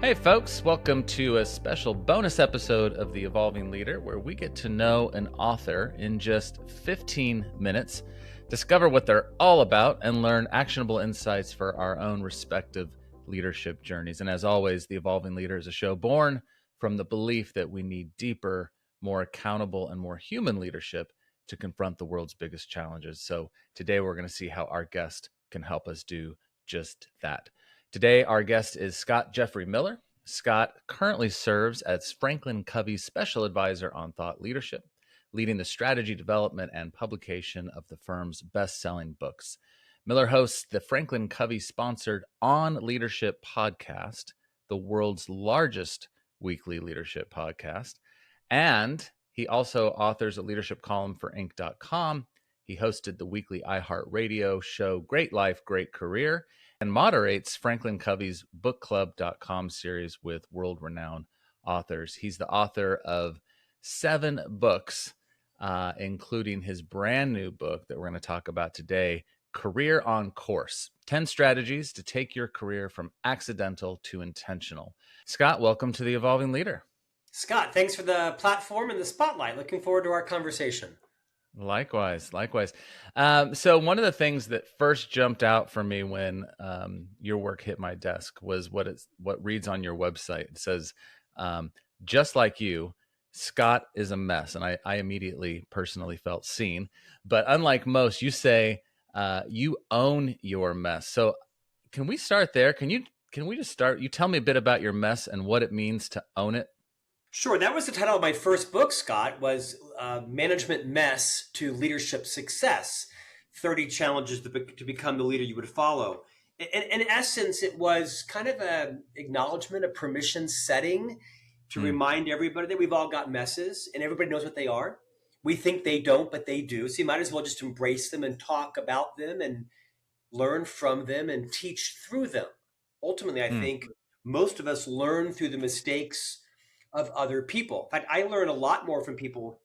Hey folks, welcome to a special bonus episode of The Evolving Leader, where we get to know an author in just 15 minutes, discover what they're all about, and learn actionable insights for our own respective leadership journeys. And as always, The Evolving Leader is a show born from the belief that we need deeper, more accountable, and more human leadership to confront the world's biggest challenges. So today we're going to see how our guest can help us do just that. Today, our guest is Scott Jeffrey Miller. Scott currently serves as FranklinCovey's special advisor on thought leadership, leading the strategy development and publication of the firm's best-selling books. Miller hosts the FranklinCovey-sponsored On Leadership podcast, the world's largest weekly leadership podcast, and he also authors a leadership column for Inc.com. He hosted the weekly iHeartRadio show Great Life, Great Career, and moderates FranklinCovey's bookclub.com series with world-renowned authors. He's the author of 7 books, including his brand new book that we're going to talk about today, Career on Course, 10 Strategies to Take Your Career from Accidental to Intentional. Scott, welcome to The Evolving Leader. Scott, thanks for the platform and the spotlight. Looking forward to our conversation. Likewise. So one of the things that first jumped out for me when your work hit my desk was what reads on your website. It says, just like you, Scott is a mess. And I immediately personally felt seen. But unlike most, you say you own your mess. So can we start there? Can we just start? You tell me a bit about your mess and what it means to own it? Sure. That was the title of my first book, Scott, was Management Mess to Leadership Success, 30 Challenges to Become the Leader You Would Follow. In essence, it was kind of an acknowledgement, a permission setting to remind everybody that we've all got messes and everybody knows what they are. We think they don't, but they do. So you might as well just embrace them and talk about them and learn from them and teach through them. Ultimately, I think most of us learn through the mistakes of other people. In fact, I learn a lot more from people,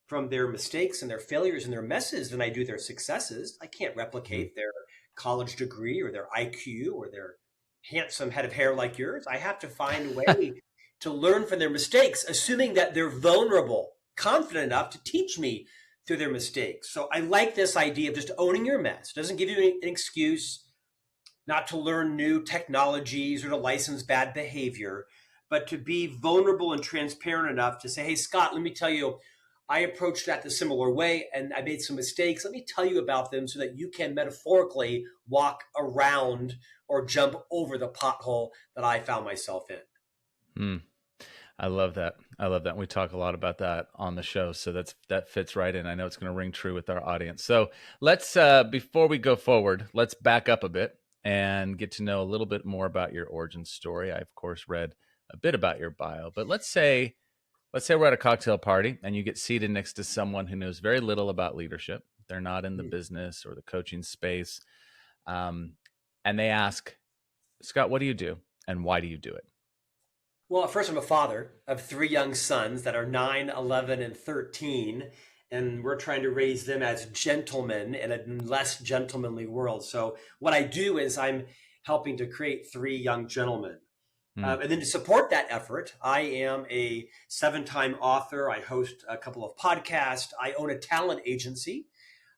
from their mistakes and their failures and their messes than I do their successes. I can't replicate their college degree or their IQ or their handsome head of hair like yours. I have to find a way to learn from their mistakes, assuming that they're vulnerable, confident enough to teach me through their mistakes. So I like this idea of just owning your mess. It doesn't give you an excuse not to learn new technologies or to license bad behavior, but to be vulnerable and transparent enough to say, hey, Scott, let me tell you, I approached that the similar way and I made some mistakes. Let me tell you about them so that you can metaphorically walk around or jump over the pothole that I found myself in. I love that. We talk a lot about that on the show. So that fits right in. I know it's going to ring true with our audience. So let's, before we go forward, let's back up a bit and get to know a little bit more about your origin story. I, of course, read a bit about your bio, but let's say we're at a cocktail party and you get seated next to someone who knows very little about leadership. They're not in the business or the coaching space. And they ask, Scott, what do you do? And why do you do it? Well, first, I'm a father of 3 young sons that are 9, 11, and 13. And we're trying to raise them as gentlemen in a less gentlemanly world. So what I do is I'm helping to create 3 young gentlemen. And then to support that effort, I am a 7-time author. I host a couple of podcasts. I own a talent agency.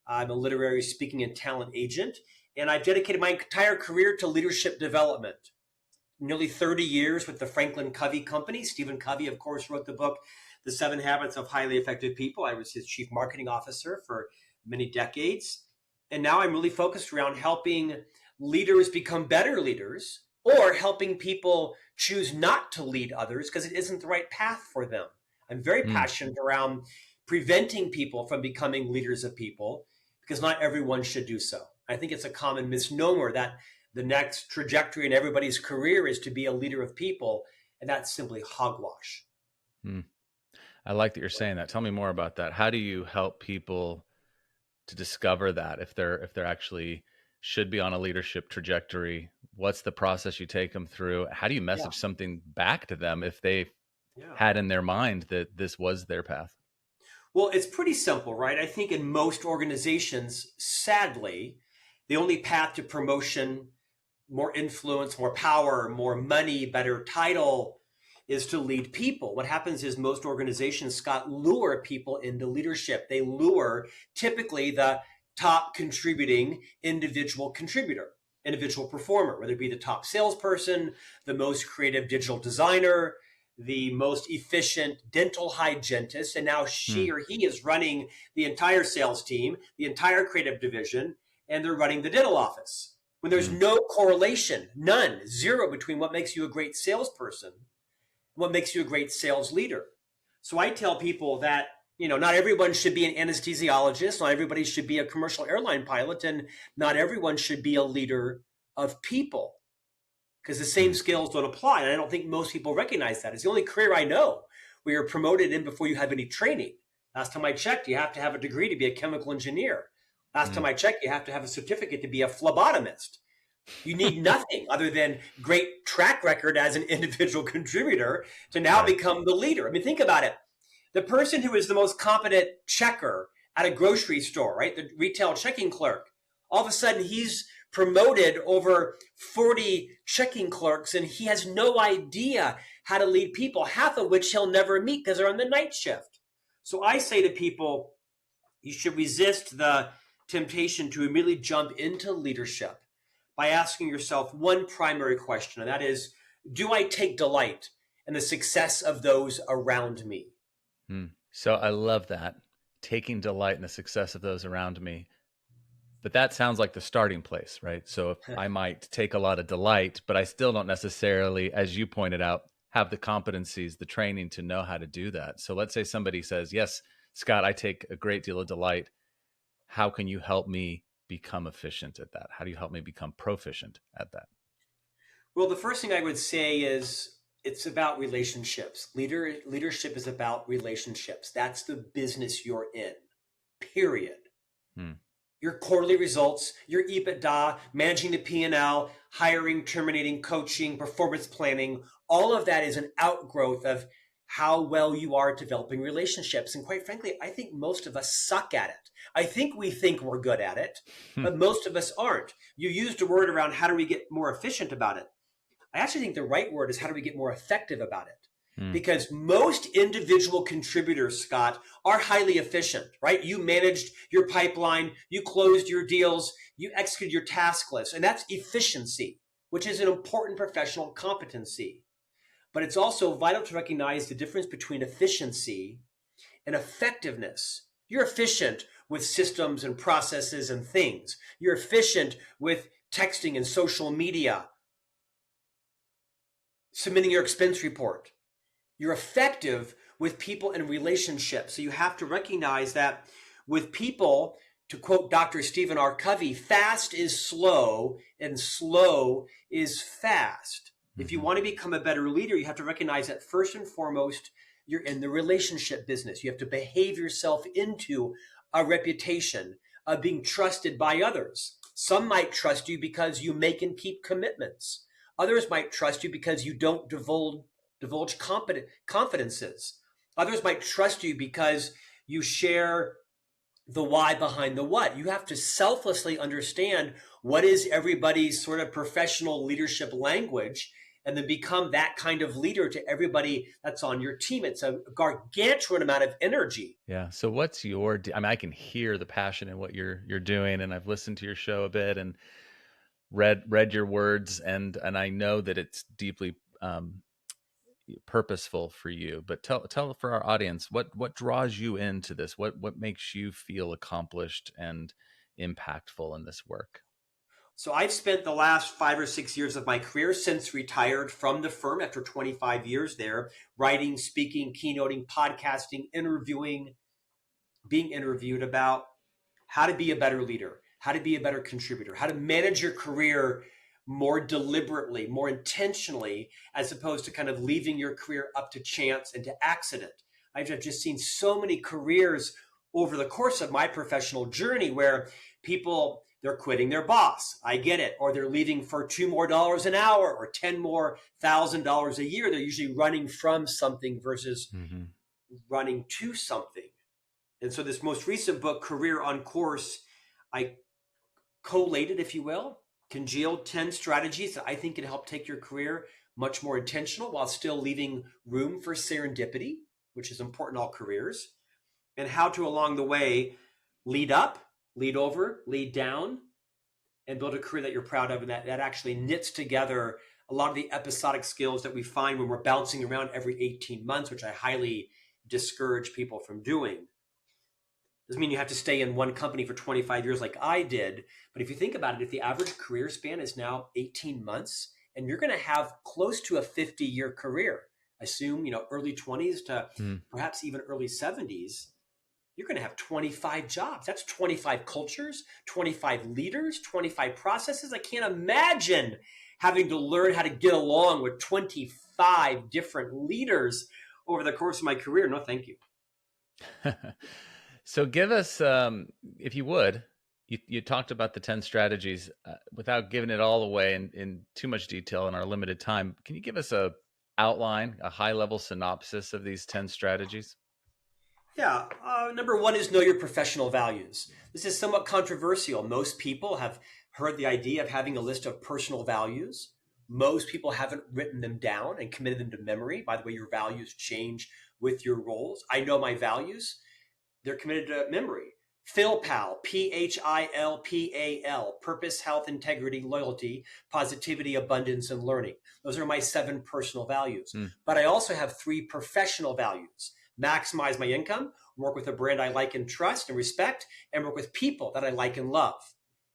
I'm a literary speaking and talent agent. And I've dedicated my entire career to leadership development. Nearly 30 years with the FranklinCovey company. Stephen Covey, of course, wrote the book, The 7 Habits of Highly Effective People. I was his chief marketing officer for many decades. And now I'm really focused around helping leaders become better leaders, or helping people choose not to lead others because it isn't the right path for them. I'm very passionate around preventing people from becoming leaders of people because not everyone should do so. I think it's a common misnomer that the next trajectory in everybody's career is to be a leader of people, and that's simply hogwash. I like that you're saying that. Tell me more about that. How do you help people to discover that if they're actually should be on a leadership trajectory? What's the process you take them through? How do you message something back to them if they had in their mind that this was their path? Well, it's pretty simple, right? I think in most organizations, sadly, the only path to promotion more influence, more power, more money, better title is to lead people. What happens is most organizations, Scott, lure people into leadership. They lure typically the top contributing individual contributor, individual performer, whether it be the top salesperson, the most creative digital designer, the most efficient dental hygienist, and now she or he is running the entire sales team, the entire creative division, and they're running the dental office. When there's no correlation, none, zero between what makes you a great salesperson, what makes you a great sales leader. So I tell people that, not everyone should be an anesthesiologist, not everybody should be a commercial airline pilot, and not everyone should be a leader of people, because the same skills don't apply. And I don't think most people recognize that. It's the only career I know where you're promoted in before you have any training. Last time I checked, you have to have a degree to be a chemical engineer. Last time I checked, you have to have a certificate to be a phlebotomist. You need nothing other than great track record as an individual contributor to now become the leader. I mean, think about it. The person who is the most competent checker at a grocery store, right? The retail checking clerk, all of a sudden he's promoted over 40 checking clerks, and he has no idea how to lead people, half of which he'll never meet because they're on the night shift. So I say to people, you should resist the temptation to immediately jump into leadership by asking yourself one primary question, and that is, do I take delight in the success of those around me? So I love that, taking delight in the success of those around me. But that sounds like the starting place, right? So if I might take a lot of delight, but I still don't necessarily, as you pointed out, have the competencies, the training to know how to do that. So let's say somebody says, yes, Scott, I take a great deal of delight. How can you help me become efficient at that? How do you help me become proficient at that? Well, the first thing I would say is it's about relationships. Leadership is about relationships. That's the business you're in, period. Your quarterly results, your EBITDA, managing the P&L, hiring, terminating, coaching, performance planning, all of that is an outgrowth of how well you are at developing relationships. And quite frankly, I think most of us suck at it. I think we think we're good at it, but most of us aren't. You used a word around how do we get more efficient about it. I actually think the right word is how do we get more effective about it? Because most individual contributors, Scott, are highly efficient, right? You managed your pipeline, you closed your deals, you executed your task list, and that's efficiency, which is an important professional competency. But it's also vital to recognize the difference between efficiency and effectiveness. You're efficient with systems and processes and things. You're efficient with texting and social media, submitting your expense report. You're effective with people and relationships. So you have to recognize that with people, to quote Dr. Stephen R. Covey, fast is slow and slow is fast. If you want to become a better leader, you have to recognize that first and foremost, you're in the relationship business. You have to behave yourself into a reputation of being trusted by others. Some might trust you because you make and keep commitments. Others might trust you because you don't divulge confidences. Others might trust you because you share the why behind the what. You have to selflessly understand what is everybody's sort of professional leadership language and then become that kind of leader to everybody that's on your team. It's a gargantuan amount of energy. Yeah. So what's I can hear the passion in what you're doing, and I've listened to your show a bit and read your words, and I know that it's deeply purposeful for you. But tell for our audience what draws you into this. What makes you feel accomplished and impactful in this work? So I've spent the last 5 or 6 years of my career since retired from the firm after 25 years there, writing, speaking, keynoting, podcasting, interviewing, being interviewed about how to be a better leader, how to be a better contributor, how to manage your career more deliberately, more intentionally, as opposed to kind of leaving your career up to chance and to accident. I've just seen so many careers over the course of my professional journey where people, they're quitting their boss. I get it. Or they're leaving for $2 more an hour or $10 more thousand a year. They're usually running from something versus running to something. And so this most recent book, Career on Course, I collated, if you will, congealed 10 strategies that I think can help take your career much more intentional while still leaving room for serendipity, which is important in all careers, and how to, along the way, lead up, lead over, lead down, and build a career that you're proud of, and that actually knits together a lot of the episodic skills that we find when we're bouncing around every 18 months, which I highly discourage people from doing. Doesn't mean you have to stay in one company for 25 years like I did. But if you think about it, if the average career span is now 18 months, and you're going to have close to a 50-year career, assume, early 20s to perhaps even early 70s, you're going to have 25 jobs. That's 25 cultures, 25 leaders, 25 processes. I can't imagine having to learn how to get along with 25 different leaders over the course of my career. No, thank you. So give us, if you would, you talked about the 10 strategies without giving it all away in too much detail in our limited time. Can you give us a outline, a high-level synopsis of these 10 strategies? Yeah. Number one is know your professional values. This is somewhat controversial. Most people have heard the idea of having a list of personal values. Most people haven't written them down and committed them to memory. By the way, your values change with your roles. I know my values. They're committed to memory. PhilPal, PHILPAL, purpose, health, integrity, loyalty, positivity, abundance, and learning. Those are my 7 personal values. But I also have 3 professional values. Maximize my income, work with a brand I like and trust and respect, and work with people that I like and love.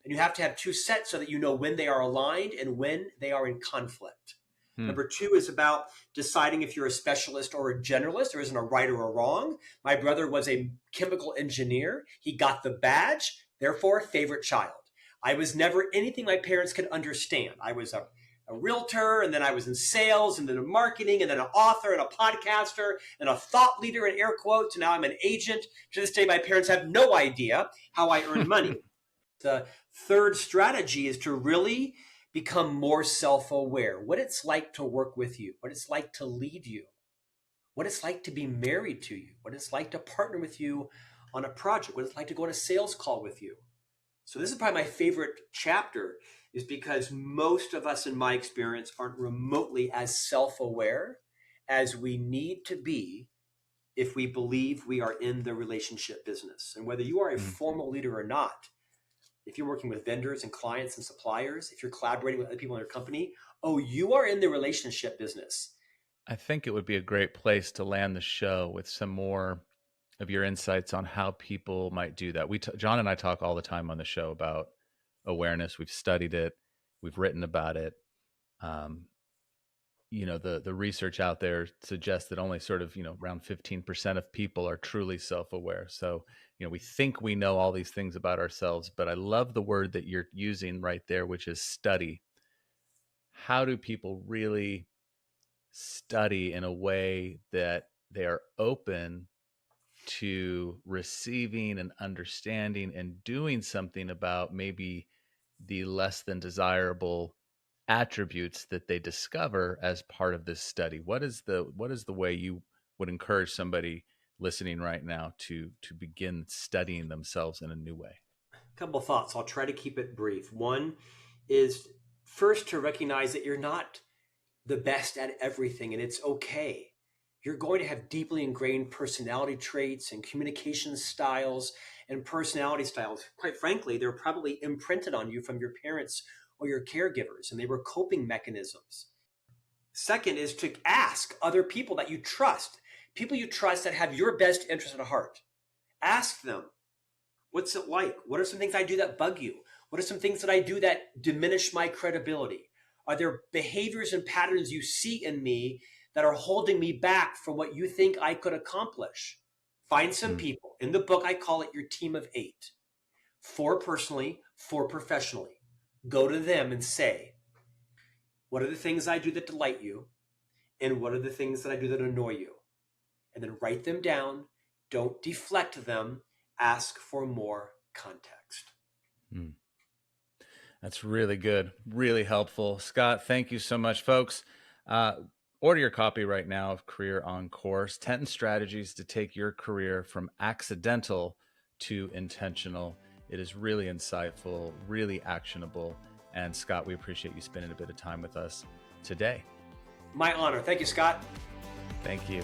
And you have to have 2 sets so that you know when they are aligned and when they are in conflict. Number 2 is about deciding if you're a specialist or a generalist. There isn't a right or a wrong. My brother was a chemical engineer. He got the badge, therefore favorite child. I was never anything my parents could understand. I was a realtor, and then I was in sales, and then in marketing, and then an author and a podcaster and a thought leader in air quotes. And now I'm an agent. To this day, my parents have no idea how I earn money. The third strategy is to really become more self-aware, what it's like to work with you, what it's like to lead you, what it's like to be married to you, what it's like to partner with you on a project, what it's like to go on a sales call with you. So this is probably my favorite chapter, is because most of us, in my experience, aren't remotely as self-aware as we need to be if we believe we are in the relationship business. And whether you are a formal leader or not, if you're working with vendors and clients and suppliers, if you're collaborating with other people in your company, you are in the relationship business. I think it would be a great place to land the show with some more of your insights on how people might do that. John and I talk all the time on the show about awareness. We've studied it. We've written about it. The research out there suggests that only sort of, around 15% of people are truly self-aware. So, we think we know all these things about ourselves, but I love the word that you're using right there, which is study. How do people really study in a way that they are open to receiving and understanding and doing something about maybe the less than desirable attributes that they discover as part of this study? What is the way you would encourage somebody listening right now to begin studying themselves in a new way? A couple of thoughts. I'll try to keep it brief. One is first to recognize that you're not the best at everything, and it's okay. You're going to have deeply ingrained personality traits and communication styles and personality styles. Quite frankly, they're probably imprinted on you from your parents or your caregivers, and they were coping mechanisms. Second is to ask other people that you trust, people you trust that have your best interest at heart. Ask them, what's it like? What are some things I do that bug you? What are some things that I do that diminish my credibility? Are there behaviors and patterns you see in me that are holding me back from what you think I could accomplish? Find some people. In the book, I call it your team of 8. 4 personally, 4 professionally. Go to them and say, what are the things I do that delight you? And what are the things that I do that annoy you? And then write them down. Don't deflect them. Ask for more context. That's really good. Really helpful. Scott, thank you so much, folks. Order your copy right now of Career on Course, 10 strategies to take your career from accidental to intentional. It is really insightful, really actionable, And Scott, we appreciate you spending a bit of time with us today. My honor. Thank you, Scott. Thank you.